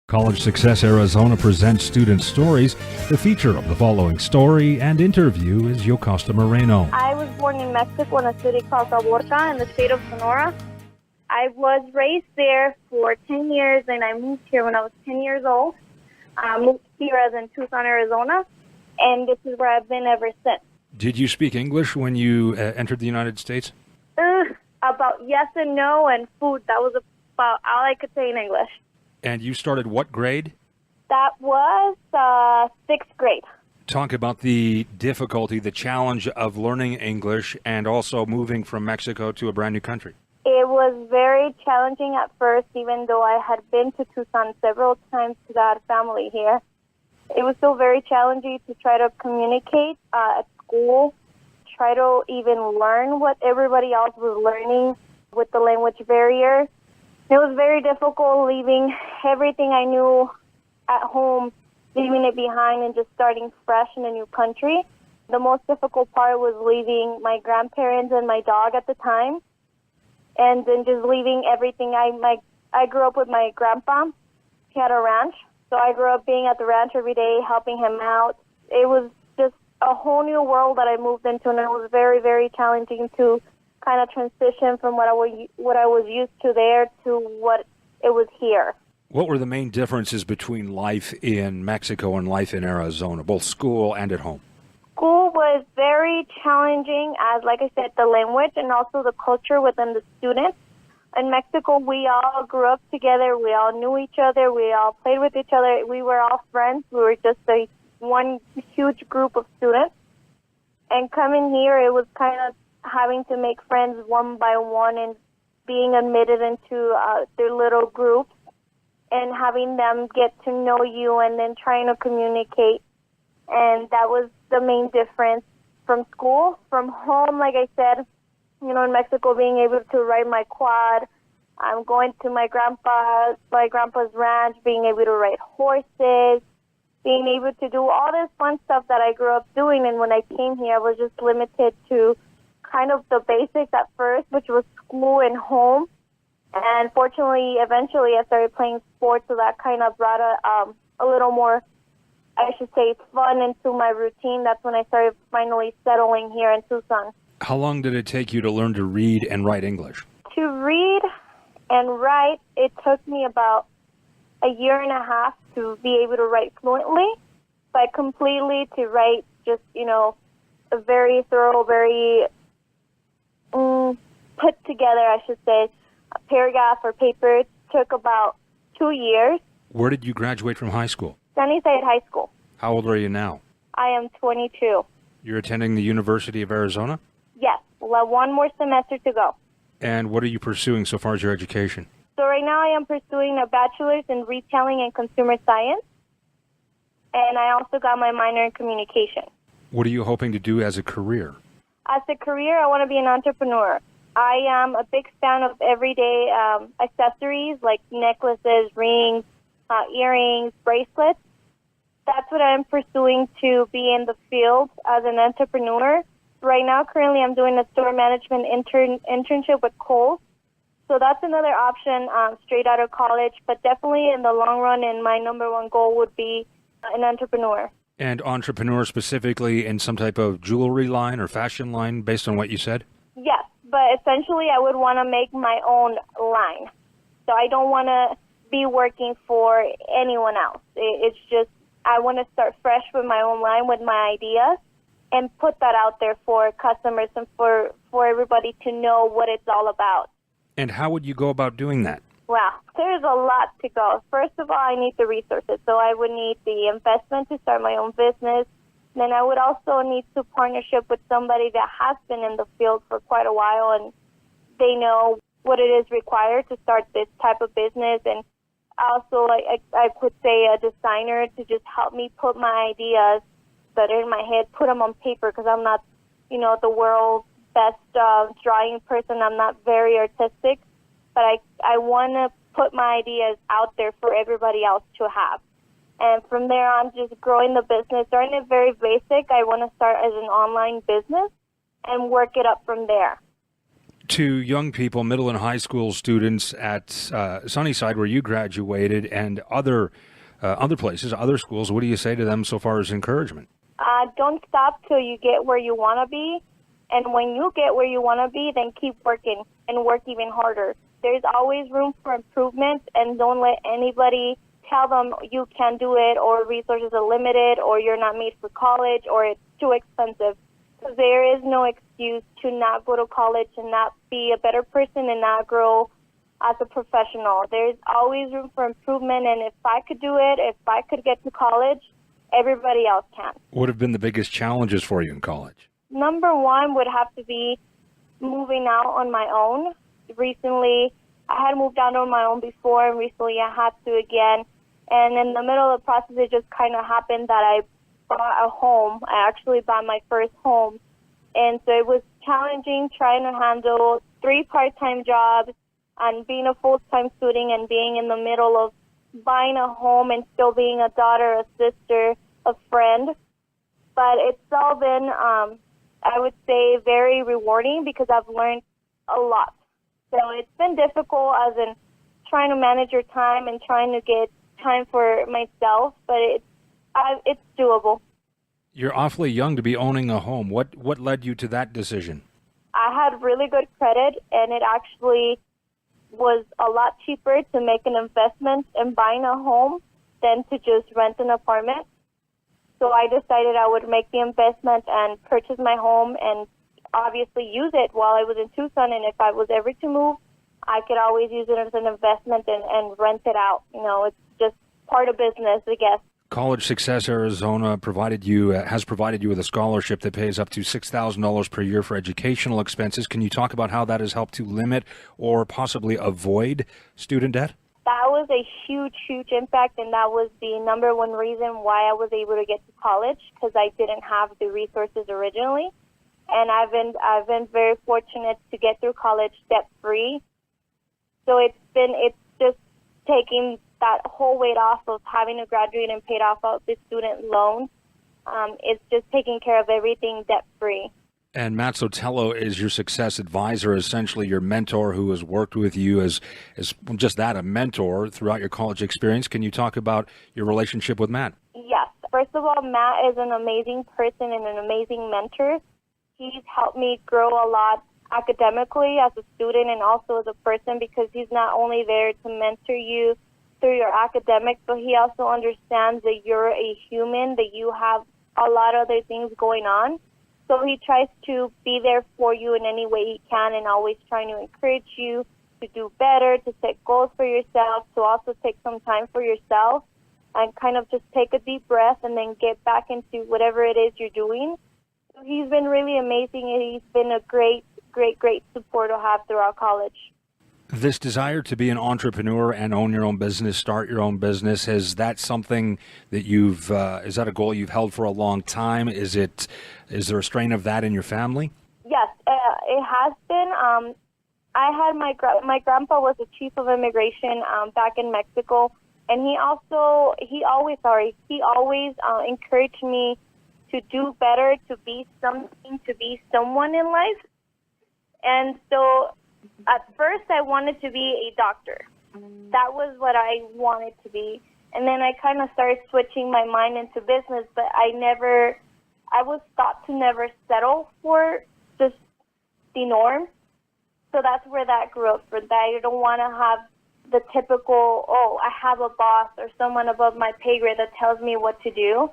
College Success Arizona presents Student Stories. The feature of the following story and interview is Yocasta Moreno. I was born in Mexico in a city called Caborca in the state of Sonora. I was raised there for 10 years, and I moved here when I was 10 years old. I moved here as in Tucson, Arizona, and this is where I've been ever since. Did you speak English when you entered the United States? About yes and no and food. That was about all I could say in English. And you started what grade? That was sixth grade. Talk about the difficulty, the challenge of learning English and also moving from Mexico to a brand new country. It was very challenging at first, even though I had been to Tucson several times because I had family here. It was still very challenging to try to communicate at school, try to even learn what everybody else was learning with the language barrier. It was very difficult leaving everything I knew at home, leaving it behind and just starting fresh in a new country. The most difficult part was leaving my grandparents and my dog at the time, and then just leaving everything. I grew up with my grandpa. He had a ranch, so I grew up being at the ranch every day, helping him out. It was just a whole new world that I moved into, and it was very, very challenging to kind of transition from what I was used to there to what it was here. What were the main differences between life in Mexico and life in Arizona, both school and at home? School was very challenging, as like I said, the language and also the culture within the students. In Mexico, we all grew up together. We all knew each other. We all played with each other. We were all friends. We were just one huge group of students. And coming here, it was kind of having to make friends one by one and being admitted into their little groups and having them get to know you and then trying to communicate. And that was the main difference from school. From home, like I said, in Mexico, being able to ride my quad, I'm going to my grandpa's ranch, being able to ride horses, being able to do all this fun stuff that I grew up doing. And when I came here, I was just limited to kind of the basics at first, which was school and home. And fortunately, eventually, I started playing sports, so that kind of brought a little more, I should say, fun into my routine. That's when I started finally settling here in Tucson. How long did it take you to learn to read and write English? To read and write, it took me about a year and a half to be able to write fluently, but completely to write just, a very thorough, very put together, I should say, a paragraph or paper. It took about 2 years. Where did you graduate from high school? Sunnyside High School. How old are you now? I am 22. You're attending the University of Arizona? Yes. Well, one more semester to go. And what are you pursuing so far as your education? So right now I am pursuing a bachelor's in retailing and consumer science. And I also got my minor in communication. What are you hoping to do as a career? As a career, I want to be an entrepreneur. I am a big fan of everyday accessories like necklaces, rings, earrings, bracelets. That's what I'm pursuing to be in the field as an entrepreneur. Right now, currently, I'm doing a store management internship with Kohl's. So that's another option straight out of college. But definitely in the long run, and my number one goal would be an entrepreneur. And entrepreneur specifically in some type of jewelry line or fashion line based on what you said? Yes, but essentially I would want to make my own line. So I don't want to be working for anyone else. It's just I want to start fresh with my own line with my ideas and put that out there for customers and for everybody to know what it's all about. And how would you go about doing that? Well, there's a lot to go. First of all, I need the resources. So I would need the investment to start my own business. Then I would also need to partnership with somebody that has been in the field for quite a while and they know what it is required to start this type of business. And also, I could say a designer to just help me put my ideas that are in my head, put them on paper because I'm not, the world's best drawing person. I'm not very artistic. But I want to put my ideas out there for everybody else to have. And from there on, just growing the business, starting it very basic. I want to start as an online business and work it up from there. To young people, middle and high school students at Sunnyside, where you graduated, and other places, other schools, what do you say to them so far as encouragement? Don't stop till you get where you want to be. And when you get where you want to be, then keep working and work even harder. There's always room for improvement, and don't let anybody tell them you can't do it, or resources are limited, or you're not made for college, or it's too expensive. Because there is no excuse to not go to college and not be a better person and not grow as a professional. There's always room for improvement, and if I could do it, if I could get to college, everybody else can. What have been the biggest challenges for you in college? Number one would have to be moving out on my own. Recently, I had moved out on my own before, and recently I had to again. And in the middle of the process, it just kind of happened that I bought a home. I actually bought my first home. And so it was challenging trying to handle 3 part-time jobs and being a full-time student and being in the middle of buying a home and still being a daughter, a sister, a friend. But it's all been, I would say, very rewarding because I've learned a lot. So it's been difficult as in trying to manage your time and trying to get time for myself, but it's doable. You're awfully young to be owning a home. What led you to that decision? I had really good credit, and it actually was a lot cheaper to make an investment in buying a home than to just rent an apartment. So I decided I would make the investment and purchase my home and obviously use it while I was in Tucson. And if I was ever to move, I could always use it as an investment and rent it out. You know, it's just part of business, I guess. College Success Arizona has provided you with a scholarship that pays up to $6,000 per year for educational expenses. Can you talk about how that has helped to limit or possibly avoid student debt? That was a huge, huge impact, and that was the number one reason why I was able to get to college, because I didn't have the resources originally. And I've been very fortunate to get through college debt-free. So it's just taking that whole weight off of having to graduate and paid off of the student loan. It's just taking care of everything debt-free. And Matt Sotelo is your success advisor, essentially your mentor who has worked with you as just that, a mentor throughout your college experience. Can you talk about your relationship with Matt? Yes. First of all, Matt is an amazing person and an amazing mentor. He's helped me grow a lot academically as a student and also as a person, because he's not only there to mentor you through your academics, but he also understands that you're a human, that you have a lot of other things going on. So he tries to be there for you in any way he can, and always trying to encourage you to do better, to set goals for yourself, to also take some time for yourself and kind of just take a deep breath and then get back into whatever it is you're doing. So he's been really amazing, and he's been a great support to have throughout college. This desire to be an entrepreneur and own your own business, start your own business, is that something that is that a goal you've held for a long time? Is there a strain of that in your family? Yes, it has been. I had my grandpa was the chief of immigration back in Mexico, and he always encouraged me to do better, to be something, to be someone in life. And so at first I wanted to be a doctor. That was what I wanted to be. And then I kind of started switching my mind into business, but I was taught to never settle for just the norm. So that's where that grew up, for that I don't want to have the typical, I have a boss or someone above my pay grade that tells me what to do.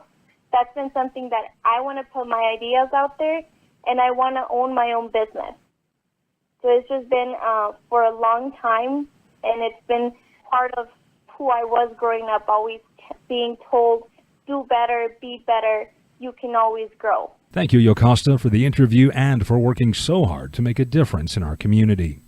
That's been something that I want to put my ideas out there, and I want to own my own business. So it's just been for a long time, and it's been part of who I was growing up, always being told, do better, be better, you can always grow. Thank you, Yocasta, for the interview and for working so hard to make a difference in our community.